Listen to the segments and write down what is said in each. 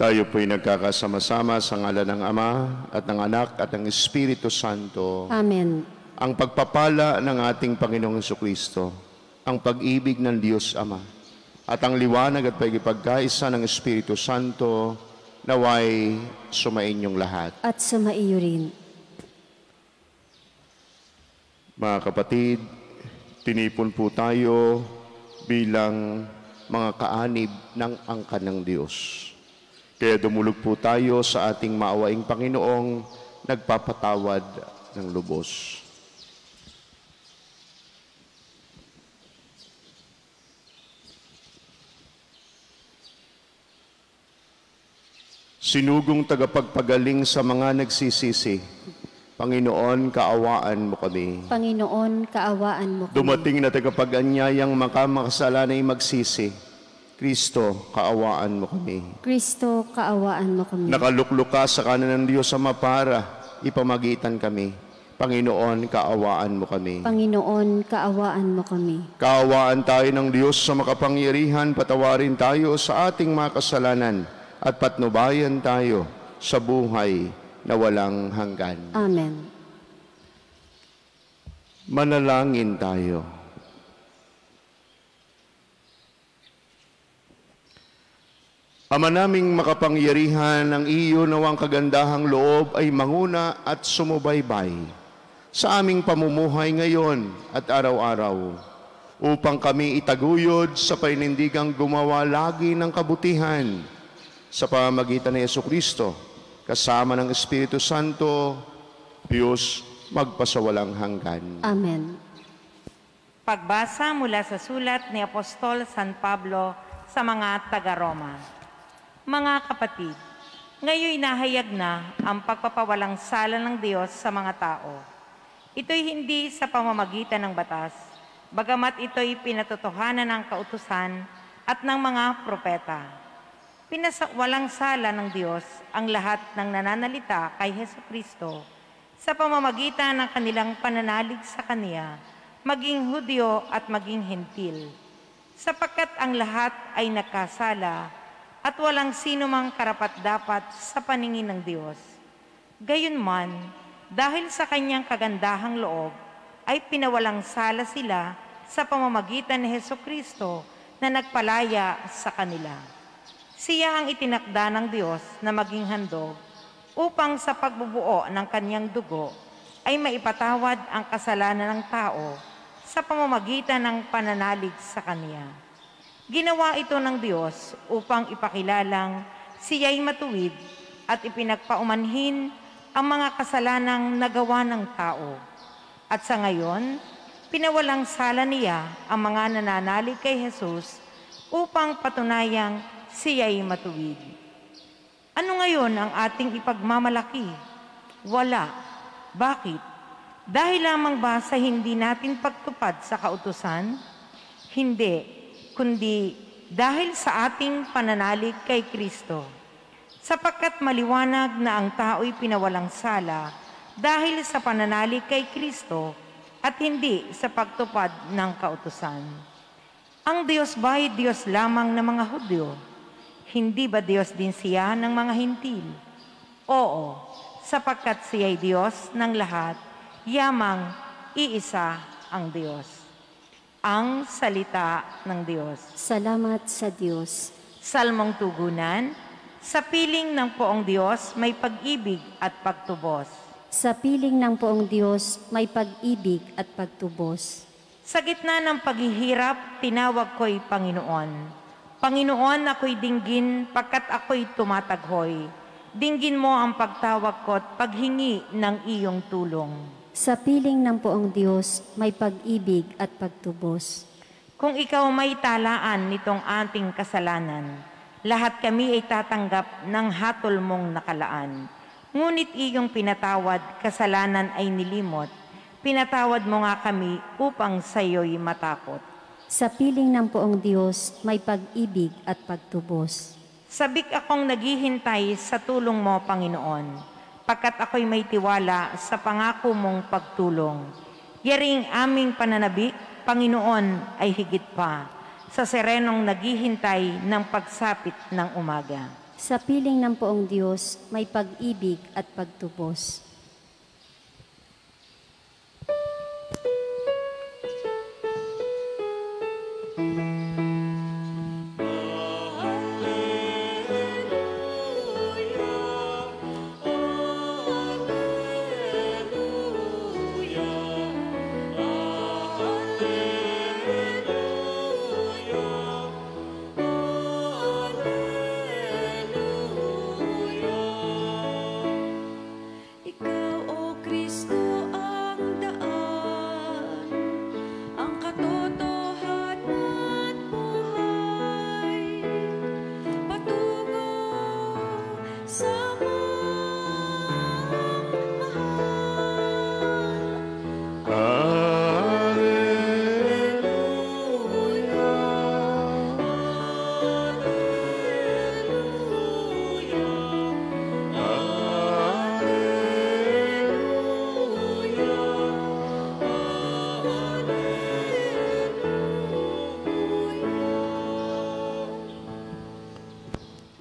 Tayo po'y nagkakasama-sama sa ngalan ng Ama at ng Anak at ng Espiritu Santo. Amen. Ang pagpapala ng ating Panginoong Jesucristo, ang pag-ibig ng Diyos Ama, at ang liwanag at pagkipagkaisa ng Espiritu Santo, naway sumainyong lahat. At sumaiyo rin. Mga kapatid, tinipon po tayo bilang mga kaanib ng angkan ng Diyos. Kaya dumulog po tayo sa ating maawaing Panginoong nagpapatawad ng lubos. Sinugong tagapagpagaling sa mga nagsisisi, Panginoon, kaawaan mo kami. Panginoon, kaawaan mo kami. Dumating na tagapag-anyayang makamasalanay magsisi, Kristo, kaawaan mo kami. Kristo, kaawaan mo kami. Nakaluklok ka sa kanan ng Diyos Ama para ipamagitan kami. Panginoon, kaawaan mo kami. Panginoon, kaawaan mo kami. Kaawaan tayo ng Diyos sa makapangyarihan, patawarin tayo sa ating mga kasalanan at patnubayan tayo sa buhay na walang hanggan. Amen. Manalangin tayo. Ama naming makapangyarihan, ang iyo nawang kagandahang loob ay manguna at sumubaybay sa aming pamumuhay ngayon at araw-araw, upang kami itaguyod sa paninindigang gumawa lagi ng kabutihan sa pamamagitan ni Jesucristo, kasama ng Espiritu Santo, Diyos magpasawalang hanggan. Amen. Pagbasa mula sa sulat ni Apostol San Pablo sa mga taga-Roma. Mga kapatid, ngayon nahayag na ang pagpapawalang sala ng Diyos sa mga tao. Ito'y hindi sa pamamagitan ng batas, bagamat ito'y pinatotohanan ng kautusan at ng mga propeta. Pinawalang sala ng Diyos ang lahat ng nananalita kay Jesucristo sa pamamagitan ng kanilang pananalig sa Kanya, maging Hudyo at maging Hentil, sapagkat ang lahat ay nagkasala at walang sino mang karapat-dapat sa paningin ng Diyos. Gayunman, dahil sa Kanyang kagandahang loob, ay pinawalang sala sila sa pamamagitan ni Jesucristo na nagpalaya sa kanila. Siya ang itinakda ng Diyos na maging handog upang sa pagbubuo ng Kanyang dugo ay maipatawad ang kasalanan ng tao sa pamamagitan ng pananalig sa Kanya. Ginawa ito ng Diyos upang ipakilalang siya'y matuwid at ipinagpaumanhin ang mga kasalanang nagawa ng tao. At sa ngayon, pinawalang sala niya ang mga nananalig kay Jesus upang patunayang siya'y matuwid. Ano ngayon ang ating ipagmamalaki? Wala. Bakit? Dahil lamang ba sa hindi natin pagtupad sa kautusan? Hindi. Kundi dahil sa ating pananalig kay Kristo, sapagkat maliwanag na ang tao'y pinawalang sala dahil sa pananalig kay Kristo at hindi sa pagtupad ng kautusan. Ang Diyos ba'y Diyos lamang ng mga Hudyo? Hindi ba Diyos din siya ng mga Hentil? Oo, sapagkat siya'y Diyos ng lahat, yamang iisa ang Diyos. Ang salita ng Diyos. Salamat sa Diyos. Salmong tugunan, sa piling ng poong Diyos may pag-ibig at pagtubos. Sa piling ng poong Diyos may pag-ibig at pagtubos. Sa gitna ng paghihirap, tinawag ko'y Panginoon. Panginoon, ako'y dinggin pagkat ako'y tumataghoy. Dinggin mo ang pagtawag ko't paghingi ng iyong tulong. Sa piling ng poong Diyos, may pag-ibig at pagtubos. Kung ikaw may talaan nitong ating kasalanan, lahat kami ay tatanggap ng hatol mong nakalaan. Ngunit iyong pinatawad, kasalanan ay nilimot. Pinatawad mo nga kami upang sa'yo'y matakot. Sa piling ng poong Diyos, may pag-ibig at pagtubos. Sabik akong naghihintay sa tulong mo, Panginoon, pagkat ako'y may tiwala sa pangako mong pagtulong. Yaring aming pananabik, Panginoon, ay higit pa sa serenong naghihintay ng pagsapit ng umaga. Sa piling ng poong Diyos, may pag-ibig at pagtubos.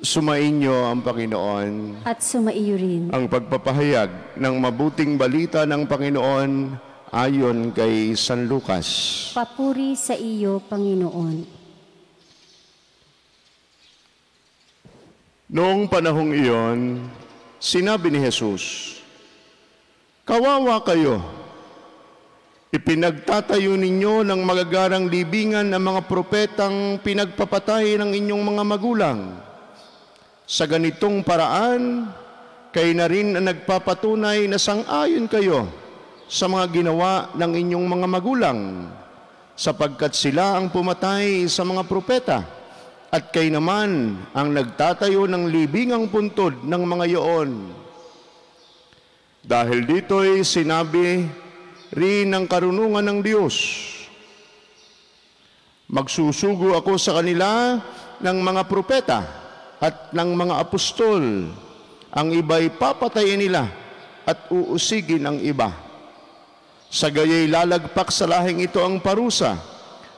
Sumainyo ang Panginoon. At sumaiyo rin. Ang pagpapahayag ng mabuting balita ng Panginoon ayon kay San Lucas. Papuri sa iyo, Panginoon. Noong panahong iyon, sinabi ni Jesus, "Kawawa kayo, ipinagtatayo ninyo ng magagarang libingan ng mga propetang pinagpapatay ng inyong mga magulang. Sa ganitong paraan, kayo na rin ang nagpapatunay na sang-ayon kayo sa mga ginawa ng inyong mga magulang, sapagkat sila ang pumatay sa mga propeta, at kayo naman ang nagtatayo ng libingang puntod ng mga iyon. Dahil dito'y sinabi rin ng karunungan ng Diyos, magsusugo ako sa kanila ng mga propeta at ng mga apostol, ang iba'y papatayin nila at uusigin ang iba. Sa gaya'y lalagpak sa lahing ito ang parusa,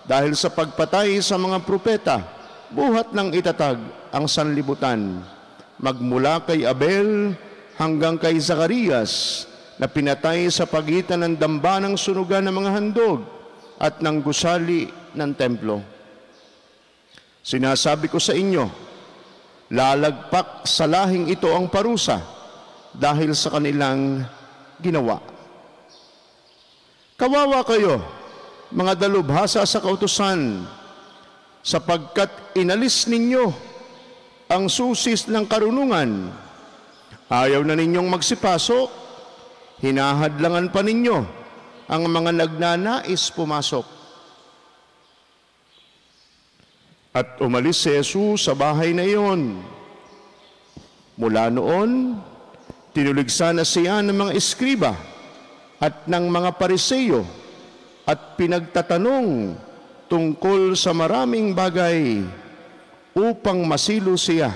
dahil sa pagpatay sa mga propeta, buhat ng itatag ang sanlibutan, magmula kay Abel hanggang kay Zacarias, na pinatay sa pagitan ng damba ng sunugan ng mga handog at ng gusali ng templo. Sinasabi ko sa inyo, lalagpak sa lahing ito ang parusa dahil sa kanilang ginawa. Kawawa kayo, mga dalubhasa sa kautusan, sapagkat inalis ninyo ang susis ng karunungan. Ayaw na ninyong magsipasok, hinahadlangan pa ninyo ang mga nagnanais pumasok." At umalis si Jesus sa bahay na iyon. Mula noon, tinuligsa na siya ng mga eskriba at ng mga pariseyo at pinagtatanong tungkol sa maraming bagay upang masilo siya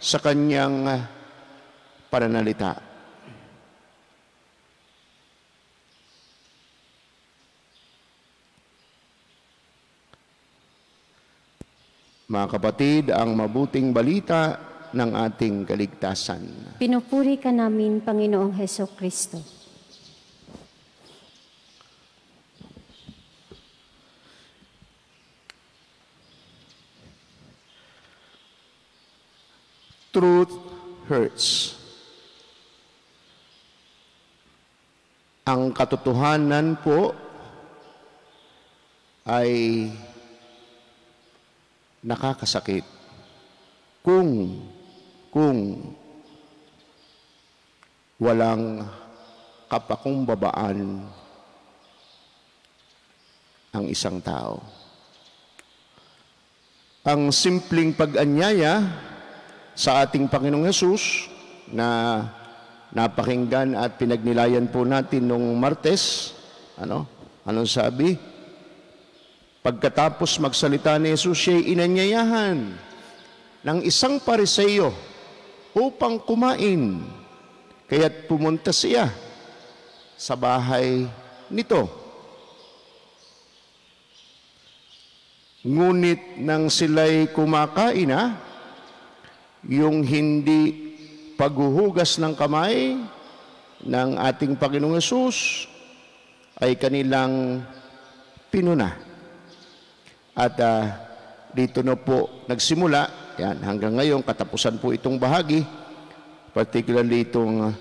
sa kanyang pananalita. Mga kapatid, ang mabuting balita ng ating kaligtasan. Pinupuri ka namin, Panginoong Heso Kristo. Truth hurts. Ang katotohanan po ay nakakasakit kung walang kapakumbabaan ang isang tao. Ang simpleng pag-anyaya sa ating Panginoong Hesus na napakinggan at pinagnilayan po natin nung Martes, anong sabi? Pagkatapos magsalita ni Jesus, siya'y inanyayahan ng isang pariseyo upang kumain. Kaya't pumunta siya sa bahay nito. Ngunit nang sila'y kumakain yung hindi paghuhugas ng kamay ng ating Panginoong Hesus ay kanilang pinuna. At dito na po nagsimula, yan, hanggang ngayon, katapusan po itong bahagi, particularly itong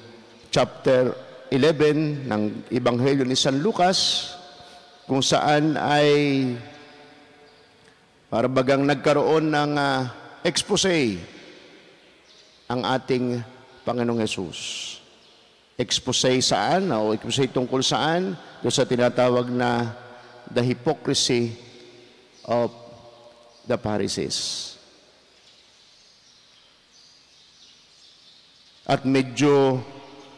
chapter 11 ng Ebanghelyo ni San Lucas, kung saan ay parabagang nagkaroon ng expose ang ating Panginoong Hesus. Expose saan? O expose tungkol saan? Doon sa tinatawag na the hypocrisy of the Pharisees. At medyo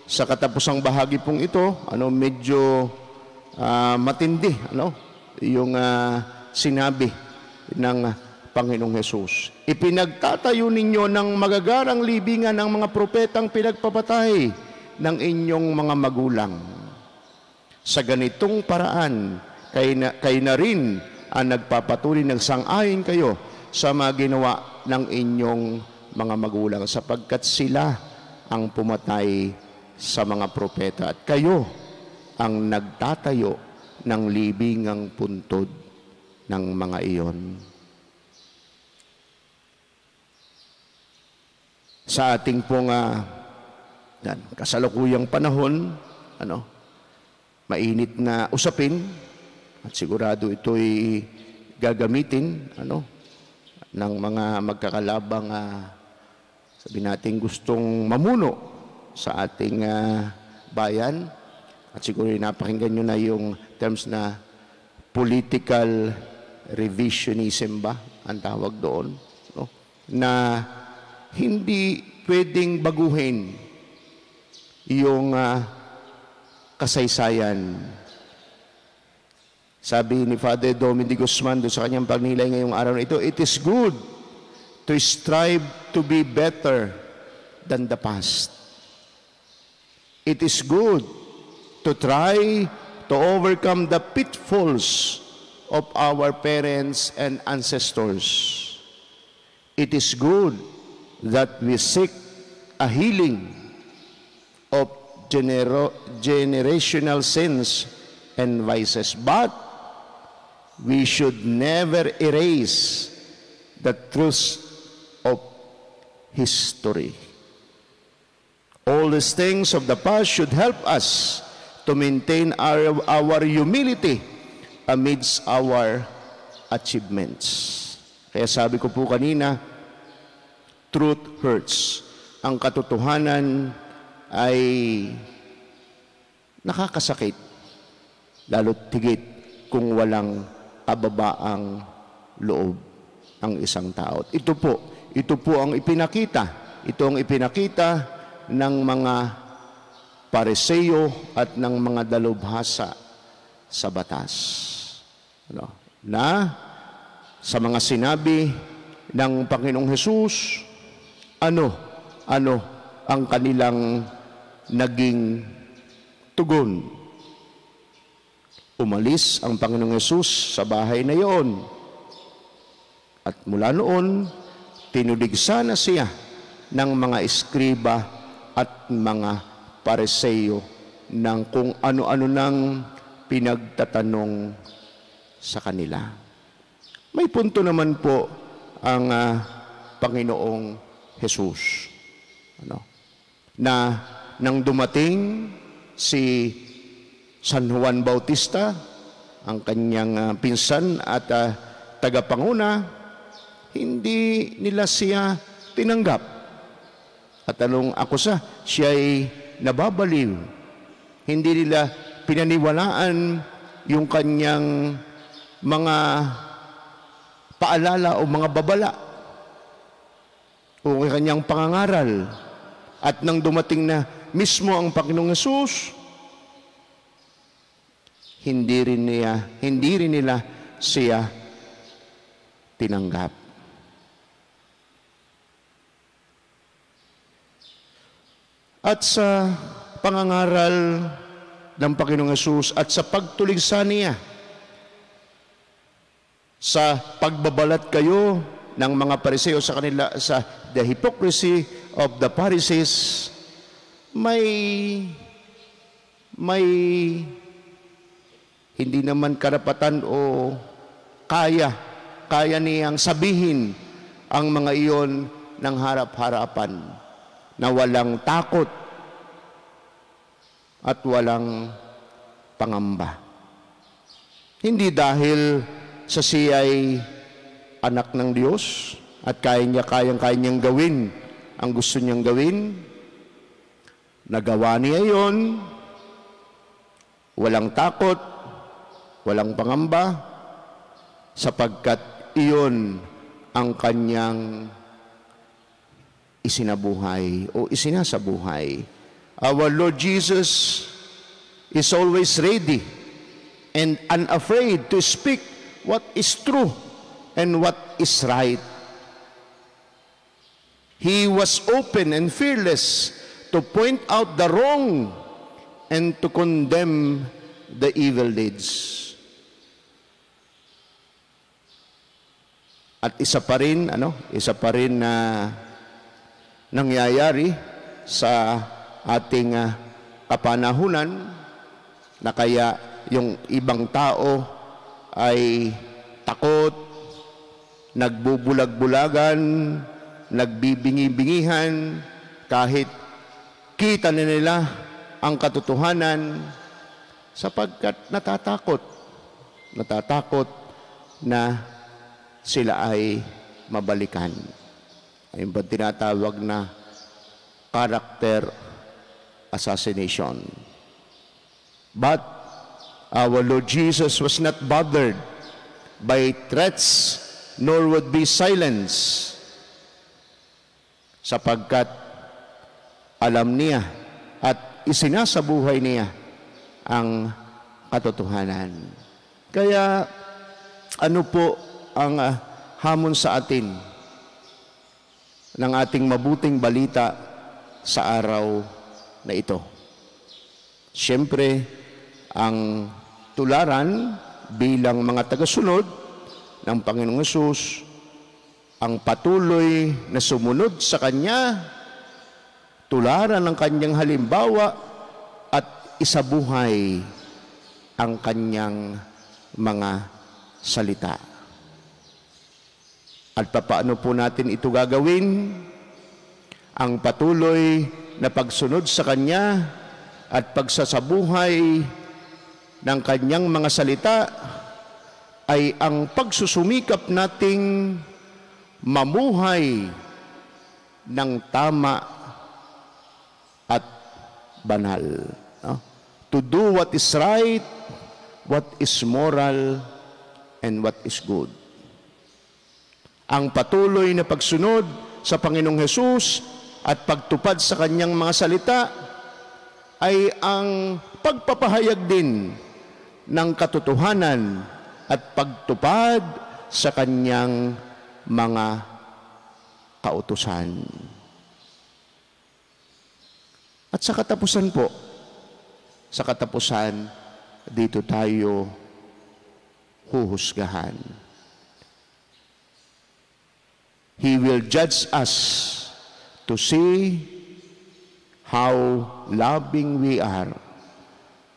sa katapusang bahagi pong ito, medyo matindi, yung sinabi ng Panginoong Hesus. Ipinagtatayo ninyo ng magagarang libingan ng mga propetang pinagpapatay ng inyong mga magulang. Sa ganitong paraan, kayo na rin ang nagpapatuloy ng sang-ayon kayo sa mga ginawa ng inyong mga magulang, sapagkat sila ang pumatay sa mga propeta at kayo ang nagtatayo ng libingang puntod ng mga iyon. Sa ating pong kasalukuyang panahon, mainit na usapin, at sigurado ito'y gagamitin ng mga magkakalabang sabi natin gustong mamuno sa ating bayan. At siguro napakinggan nyo na yung terms na political revisionism ba ang tawag doon, na hindi pwedeng baguhin yung kasaysayan. Sabi ni Father Dominic Guzman doon sa kanyang pagnilay ngayong araw na ito, it is good to strive to be better than the past. It is good to try to overcome the pitfalls of our parents and ancestors. It is good that we seek a healing of generational sins and vices, but we should never erase the truths of history. All these things of the past should help us to maintain our humility amidst our achievements. Kaya sabi ko po kanina, truth hurts. Ang katotohanan ay nakakasakit, lalo't higit kung walang kababaang loob ang isang tao. Ito po ang ipinakita. Ito ang ipinakita ng mga Pariseo at ng mga dalubhasa sa batas. Na sa mga sinabi ng Panginoong Hesus, ano ang kanilang naging tugon? Umalis ang Panginoong Hesus sa bahay na iyon. At mula noon, tinuligsa na siya ng mga eskriba at mga Pariseo ng kung ano-ano nang pinagtatanong sa kanila. May punto naman po ang Panginoong Hesus. Na nang dumating si San Juan Bautista, ang kanyang pinsan at tagapanguna, hindi nila siya tinanggap. At anong akusa? Siya ay nababaliw. Hindi nila pinaniwalaan yung kanyang mga paalala o mga babala o kanyang pangangaral. At nang dumating na mismo ang Panginoong Hesus, hindi rin nila siya tinanggap. At sa pangangaral ng Panginoong Hesus at sa pagtuligsa niya, sa pagbabalat kayo ng mga Pariseo sa kanila, sa the hypocrisy of the Pharisees, may hindi naman karapatan o kaya niyang sabihin ang mga iyon ng harap-harapan na walang takot at walang pangamba. Hindi dahil sa siya'y anak ng Diyos at kayang niyang gawin ang gusto niyang gawin. Nagawa niya yon, walang takot, walang pangamba, sapagkat iyon ang kanyang isinabuhay o isinasabuhay. Our Lord Jesus is always ready and unafraid to speak what is true and what is right. He was open and fearless to point out the wrong and to condemn the evil deeds. At isa pa rin na nangyayari sa ating kapanahunan, na kaya yung ibang tao ay takot, nagbubulag-bulagan, nagbibingi-bingihan, kahit kita na nila ang katotohanan, sapagkat natatakot na sila ay mabalikan. Ayun ba tinatawag na character assassination. But our Lord Jesus was not bothered by threats, nor would be silence, sapagkat alam niya at isinasabuhay niya ang katotohanan. Kaya ano po ang hamon sa atin ng ating mabuting balita sa araw na ito? Siyempre, ang tularan bilang mga tagasunod ng Panginoong Hesus, ang patuloy na sumunod sa Kanya, tularan ng Kanyang halimbawa at isabuhay ang Kanyang mga salita. At paano po natin ito gagawin? Ang patuloy na pagsunod sa Kanya at pagsasabuhay ng Kanyang mga salita ay ang pagsusumikap nating mamuhay ng tama at banal. To do what is right, what is moral, and what is good. Ang patuloy na pagsunod sa Panginoong Hesus at pagtupad sa Kanyang mga salita ay ang pagpapahayag din ng katotohanan at pagtupad sa Kanyang mga kautusan. At sa katapusan po, dito tayo huhusgahan. He will judge us to see how loving we are,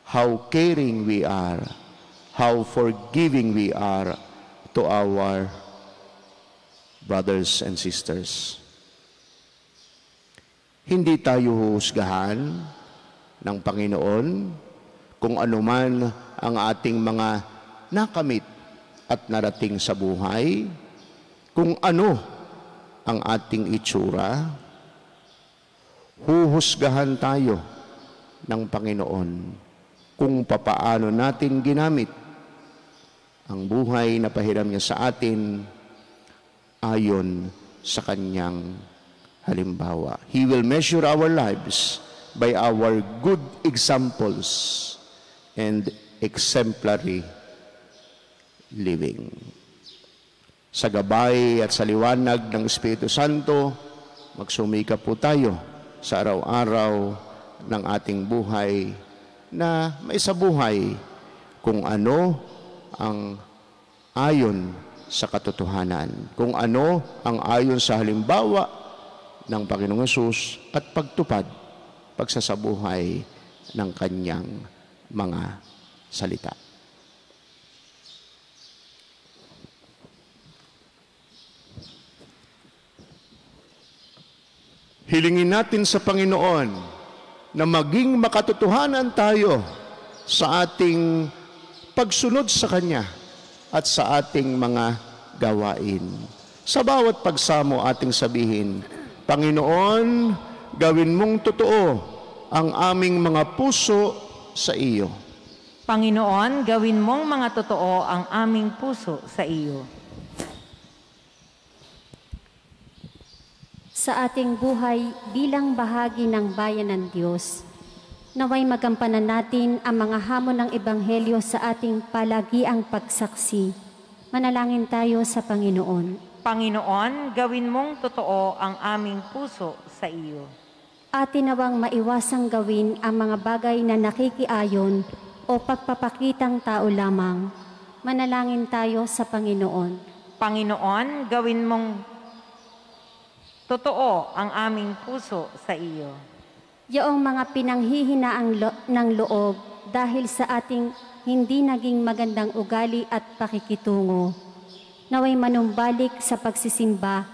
how caring we are, how forgiving we are to our brothers and sisters. Hindi tayo huhusgahan ng Panginoon kung anuman ang ating mga nakamit at narating sa buhay, kung ano ang ating itsura. Huhusgahan tayo ng Panginoon kung papaano natin ginamit ang buhay na pahiram niya sa atin ayon sa Kanyang halimbawa. He will measure our lives by our good examples and exemplary living. Sa gabay at sa liwanag ng Espiritu Santo, magsumikap po tayo sa araw-araw ng ating buhay na maisabuhay kung ano ang ayon sa katotohanan, kung ano ang ayon sa halimbawa ng Panginoong Hesus at pagtupad, pagsasabuhay ng kanyang mga salita. Hilingin natin sa Panginoon na maging makatotohanan tayo sa ating pagsunod sa Kanya at sa ating mga gawain. Sa bawat pagsamo ating sabihin, Panginoon, gawin mong totoo ang aming mga puso sa iyo. Panginoon, gawin mong mga totoo ang aming puso sa iyo. Sa ating buhay bilang bahagi ng bayan ng Diyos, naway magampanan natin ang mga hamon ng Ebanghelyo sa ating palagiang pagsaksi. Manalangin tayo sa Panginoon. Panginoon, gawin mong totoo ang aming puso sa iyo. Atin nawang maiwasang gawin ang mga bagay na nakikiayon o pagpapakitang tao lamang. Manalangin tayo sa Panginoon. Panginoon, gawin mong totoo ang aming puso sa iyo. Yaong mga pinanghihinaang ng loob dahil sa ating hindi naging magandang ugali at pakikitungo, naway manumbalik sa pagsisimba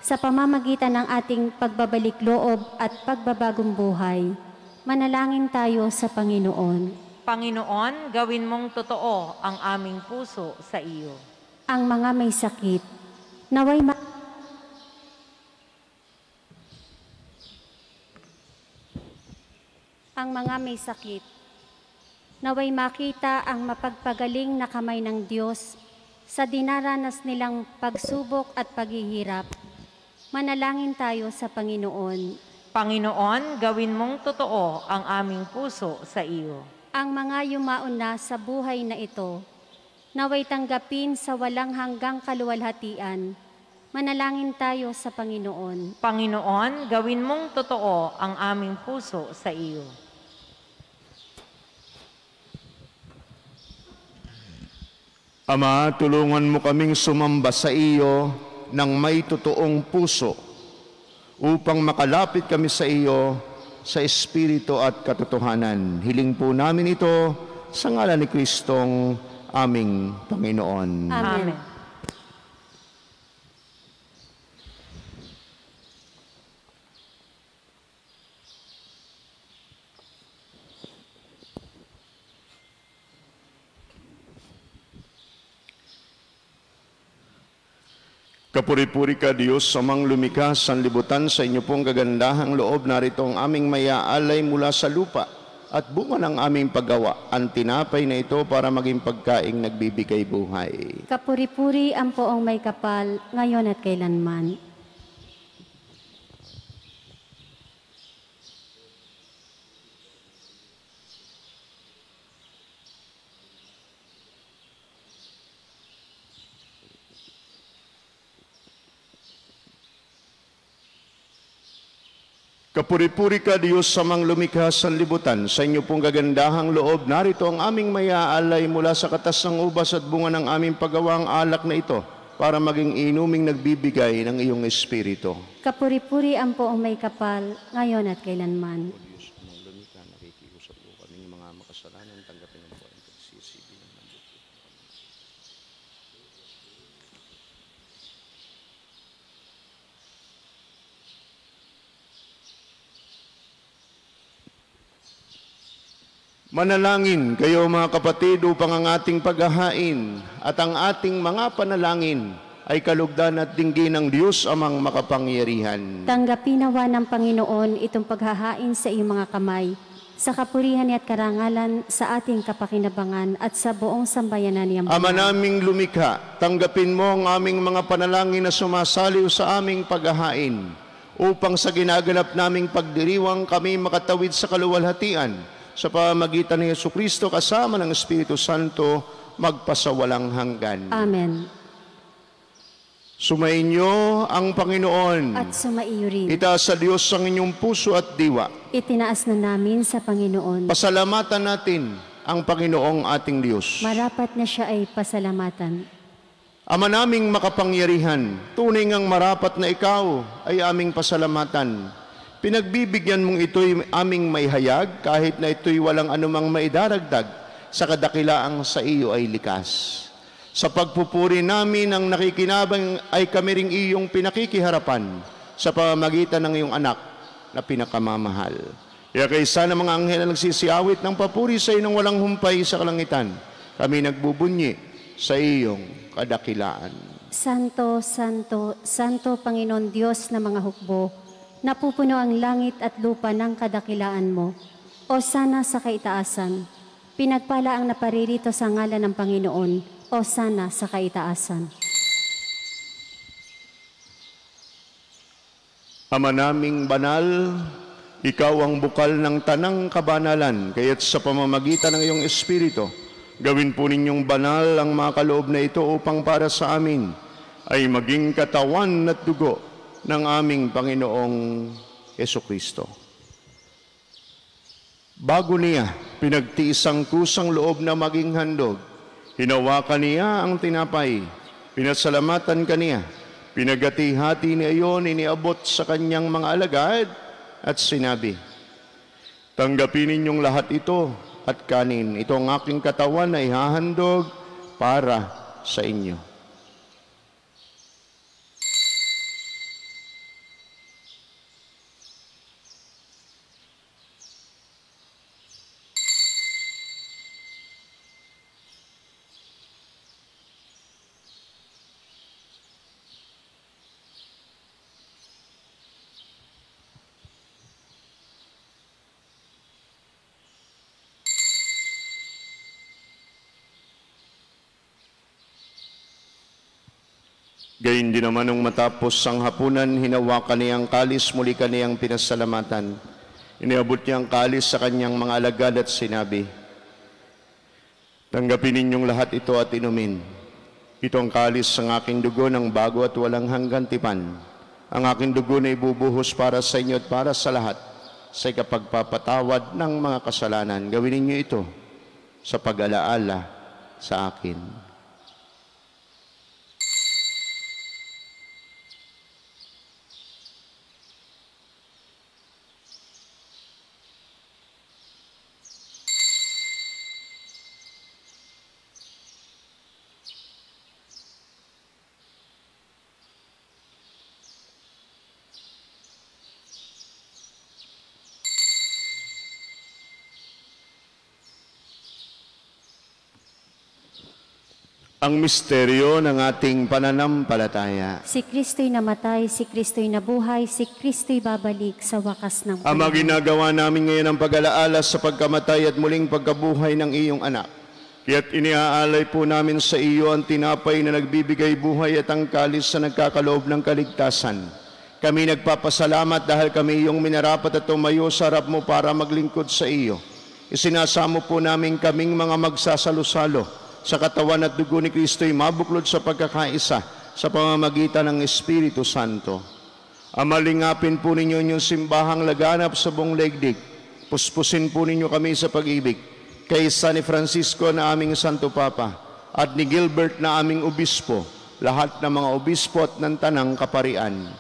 sa pamamagitan ng ating pagbabalik loob at pagbabagong buhay. Manalangin tayo sa Panginoon. Panginoon, gawin mong totoo ang aming puso sa iyo. Ang mga may sakit, naway ang mga may sakit, naway makita ang mapagpagaling na kamay ng Diyos sa dinaranas nilang pagsubok at paghihirap. Manalangin tayo sa Panginoon. Panginoon, gawin mong totoo ang aming puso sa iyo. Ang mga yumaon na sa buhay na ito, naway tanggapin sa walang hanggang kaluwalhatian. Manalangin tayo sa Panginoon. Panginoon, gawin mong totoo ang aming puso sa iyo. Ama, tulungan mo kaming sumamba sa iyo ng may totoong puso upang makalapit kami sa iyo sa Espiritu at katotohanan. Hiling po namin ito sa ngalan ni Kristong aming Panginoon. Amen. Kapuri-puri ka, Diyos, samang lumikha sa libutan, sa inyo pong kagandahang loob. Narito ang aming mayaalay mula sa lupa at bunga ng aming paggawa. Ang tinapay na ito para maging pagkaing nagbibigay buhay. Kapuri-puri ang poong may kapal, ngayon at kailanman. Kapuri-puri ka, Diyos, samang lumikha sa libutan, sa inyo pong kagandahang loob. Narito ang aming mayaalay mula sa katas ng ubas at bunga ng aming paggawa, ang alak na ito, para maging inuming nagbibigay ng iyong Espiritu. Kapuri-puri ang poong may kapal, ngayon at kailanman. O Diyos, amang lumikha, nakikiusap po kami ng mga makasalanan, tanggapin ang buhay ng pagsisisi ng nandito. Manalangin kayo mga kapatid upang ang ating paghahain at ang ating mga panalangin ay kalugdan at dinggin ng Diyos amang makapangyarihan. Tanggapin nawa ng Panginoon itong paghahain sa iyong mga kamay, sa kapurihan at karangalan sa ating kapakinabangan at sa buong sambayanan niyang Ama naming lumikha, tanggapin mo ang aming mga panalangin na sumasaliw sa aming paghahain upang sa ginaganap naming pagdiriwang kami makatawid sa kaluwalhatian sa pamamagitan ni Jesucristo kasama ng Espiritu Santo magpasawalang hanggan. Amen. Sumainyo ang Panginoon. At sumaiyo rin. Itaas sa Diyos ang inyong puso at diwa. Itinaas na namin sa Panginoon. Pasalamatan natin ang Panginoong ating Diyos. Marapat na siya ay pasalamatan. Ama naming makapangyarihan, tunay ngang marapat na ikaw ay aming pasalamatan. Pinagbibigyan mong ito'y aming maihayag kahit na ito'y walang anumang maidaragdag sa kadakilaang sa iyo ay likas. Sa pagpupuri namin ang nakikinabang ay kami ring iyong pinakikiharapan sa pamamagitan ng iyong anak na pinakamamahal. Kaya kaysa ng mga anghel na nagsisiawit ng papuri sa iyo ng walang humpay sa kalangitan, kami nagbubunyi sa iyong kadakilaan. Santo, Santo, Santo Panginoon Diyos na mga hukbo, napupuno ang langit at lupa ng kadakilaan mo. O sana sa kaitaasan, pinagpala ang naparirito sa ngalan ng Panginoon. O sana sa kaitaasan. Ama naming banal, ikaw ang bukal ng tanang kabanalan, kaya't sa pamamagitan ng iyong Espiritu, gawin po ninyong banal ang mga kaloob na ito upang para sa amin ay maging katawan at dugo ng aming Panginoong Jesucristo. Bago niya pinagtiis ang kusang loob na maging handog, hinawakan niya ang tinapay, pinasalamatan kaniya, pinagati-hati niya iyon, iniabot sa kanyang mga alagad at sinabi, tanggapin ninyong lahat ito at kanin. Ito ang aking katawan na ihahandog para sa inyo. Gayun din naman nung matapos ang hapunan, hinawakan niya ang kalis, muli kaniyang pinasalamatan. Iniabot niya ang kalis sa kanyang mga alagad at sinabi, tanggapin ninyong lahat ito at inumin. Ito ang kalis ng aking dugo ng bago at walang hanggan tipan. Ang aking dugo na ibubuhos para sa inyo at para sa lahat sa ikapagpapatawad ng mga kasalanan. Gawin ninyo ito sa pag-alaala sa akin. Ang misteryo ng ating pananampalataya. Si Kristo'y namatay, si Kristo'y nabuhay, si Kristo'y babalik sa wakas ng panahon. Ama, ginagawa namin ngayon ang pag-alaala sa pagkamatay at muling pagkabuhay ng iyong anak. Kaya't iniaalay po namin sa iyo ang tinapay na nagbibigay buhay at ang kalis na nagkakaloob ng kaligtasan. Kami nagpapasalamat dahil kami iyong minarapat at tumayo sa harap mo para maglingkod sa iyo. Isinasamo po namin kaming mga magsasalo-salo sa katawan at dugo ni Kristo'y mabuklod sa pagkakaisa sa pamamagitan ng Espiritu Santo. Amalingapin po ninyo inyong simbahang laganap sa buong daigdig. Puspusin po ninyo kami sa pag-ibig. Kaysa ni Francisco na aming Santo Papa at ni Gilbert na aming Obispo, lahat ng mga Obispo at ng Tanang Kaparian.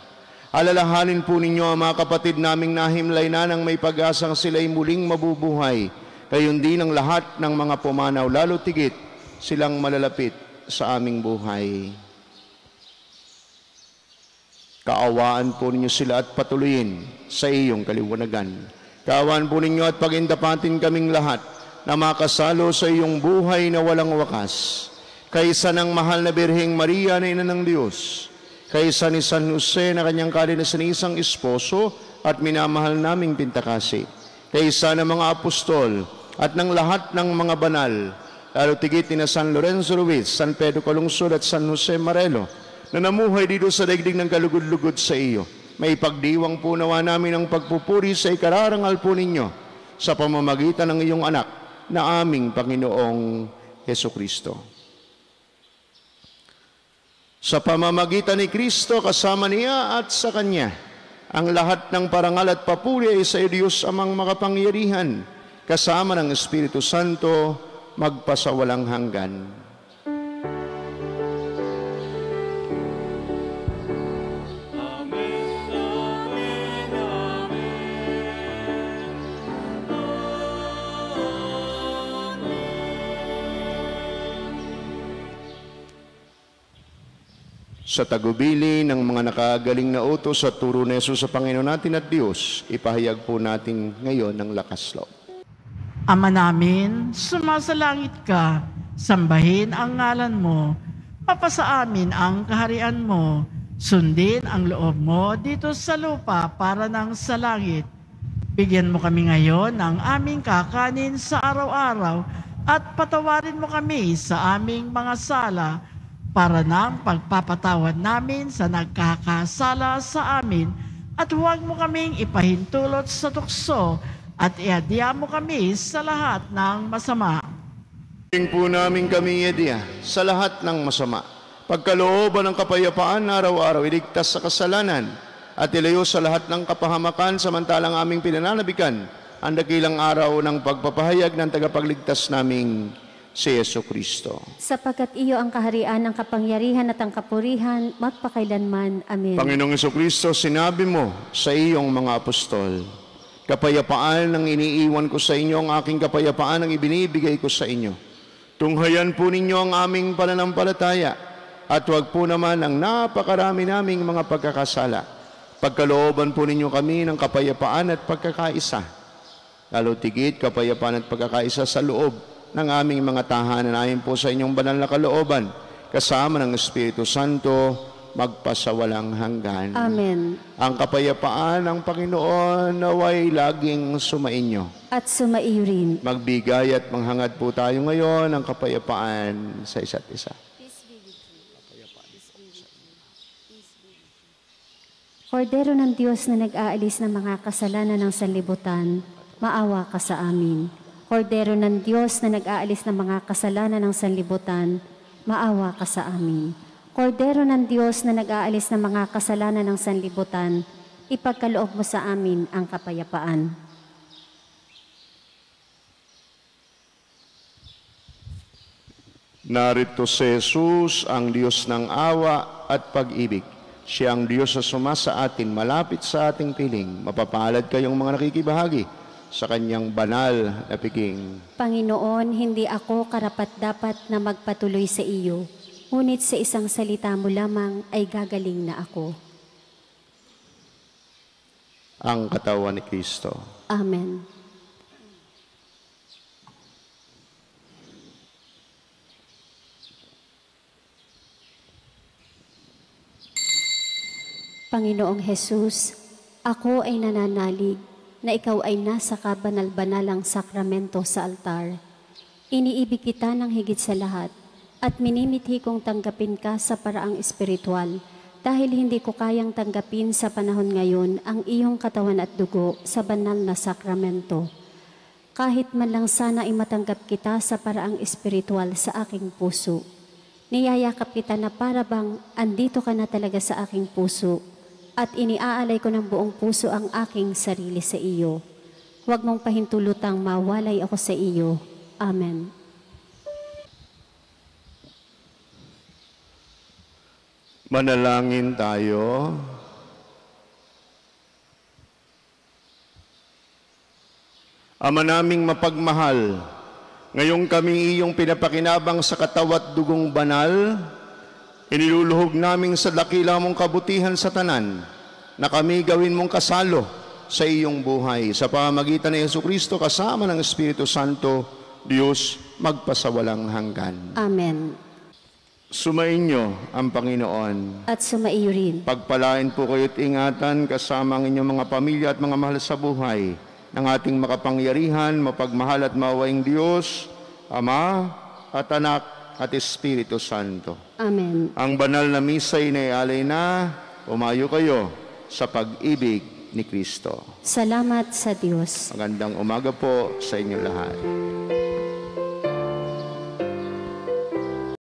Alalahanin po ninyo ang mga kapatid naming nahimlay na ng may pag-asang sila'y muling mabubuhay. Gayon din ang lahat ng mga pumanaw, lalo tigit silang malalapit sa aming buhay. Kaawaan po ninyo sila at patuloyin sa iyong kaliwanagan. Kaawaan po ninyo at pagindapatin kaming lahat na makasalo sa iyong buhay na walang wakas. Kaysa ng mahal na Birheng Maria na Ina ng Diyos, kaysa ni San Jose na kanyang kalinasanisang esposo at minamahal naming pintakasi, kaysa ng mga apostol at ng lahat ng mga banal, lalo tigit na San Lorenzo Ruiz, San Pedro Calungsod at San Jose Marelo, na namuhay dito sa daigdig ng kalugod-lugod sa iyo. May pagdiwang po nawa namin ang pagpupuri sa ikararangal po ninyo sa pamamagitan ng iyong anak na aming Panginoong Jesucristo. Sa pamamagitan ni Kristo, kasama niya at sa Kanya, ang lahat ng parangal at papuri ay sa Diyos amang makapangyarihan, kasama ng Espiritu Santo, magpasawalang hanggan. Sa tagubili ng mga nakagaling na utos at turo ni Jesus sa Panginoon natin at Diyos, ipahayag po natin ngayon ng lakas loob. Ama namin, sumasalangit ka, sambahin ang ngalan mo, mapasa amin ang kaharian mo, sundin ang loob mo dito sa lupa para nang sa langit. Bigyan mo kami ngayon ng aming kakanin sa araw-araw at patawarin mo kami sa aming mga sala para nang pagpapatawad namin sa nagkakasala sa amin at huwag mo kaming ipahintulot sa tukso at iadya mo kami sa lahat ng masama. Tingin po namin kami iadya sa lahat ng masama. Pagkalooban ng kapayapaan na araw-araw, iligtas sa kasalanan at ilayo sa lahat ng kapahamakan samantalang aming pinananabikan ang dakilang araw ng pagpapahayag ng tagapagligtas naming si Yesu Kristo. Sapagkat iyo ang kaharian, ang kapangyarihan at ang kapurihan, magpakailanman. Amen. Panginoong Yesu Kristo, sinabi mo sa iyong mga apostol, kapayapaan ang iniiwan ko sa inyo, ang aking kapayapaan ang ibinibigay ko sa inyo. Tunghayan po ninyo ang aming pananampalataya at huwag po naman ang napakarami naming mga pagkakasala. Pagkalooban po ninyo kami ng kapayapaan at pagkakaisa. Lalo tigit kapayapaan at pagkakaisa sa loob ng aming mga tahanan ayon po sa inyong banal na kalooban, kasama ng Espiritu Santo, magpasawalang hanggan. Amen. Ang kapayapaan ng Panginoon naway laging sumainyo. At sumaiyo rin. Magbigay at manghangad po tayo ngayon ng kapayapaan sa isa't isa. Kordero ng Diyos na nag-aalis ng mga kasalanan ng sanlibutan, maawa ka sa amin. Kordero ng Diyos na nag-aalis ng mga kasalanan ng sanlibutan, maawa ka sa amin. Kordero ng Diyos na nag-aalis ng mga kasalanan ng sanlibutan, ipagkaloob mo sa amin ang kapayapaan. Narito si Jesus, ang Diyos ng awa at pag-ibig. Siya ang Diyos na sumasa atin, malapit sa ating piling. Mapapalad kayong mga nakikibahagi sa kanyang banal na piging. Panginoon, hindi ako karapat-dapat na magpatuloy sa iyo, ngunit sa isang salita mo lamang ay gagaling na ako. Ang katawan ni Kristo. Amen. Panginoong Hesus, ako ay nananalig na ikaw ay nasa kabanal-banalang sakramento sa altar. Iniibig kita ng higit sa lahat at minimithi kong tanggapin ka sa paraang espiritual dahil hindi ko kayang tanggapin sa panahon ngayon ang iyong katawan at dugo sa banal na sakramento. Kahit man lang sana ay matanggap kita sa paraang espiritual sa aking puso. Niyayakap kita na para bang andito ka na talaga sa aking puso at iniaalay ko ng buong puso ang aking sarili sa iyo. Huwag mong pahintulutang mawalay ako sa iyo. Amen. Manalangin tayo. Ama naming mapagmahal, ngayong kami iyong pinapakinabang sa katawat dugong banal, iniluluhog namin sa dakila mong kabutihan sa tanan na kami gawin mong kasalo sa iyong buhay. Sa pamamagitan ni Jesucristo kasama ng Espiritu Santo, Diyos magpasawalang hanggan. Amen. Sumainyo ang Panginoon. At sumaiyo rin. Pagpalain po kayo't ingatan kasama ang inyong mga pamilya at mga mahal sa buhay ng ating makapangyarihan, mapagmahal at mawaing Diyos, Ama at Anak at Espiritu Santo. Amen. Ang banal na misa ay naialay na, umayo kayo sa pag-ibig ni Kristo. Salamat sa Diyos. Magandang umaga po sa inyo lahat.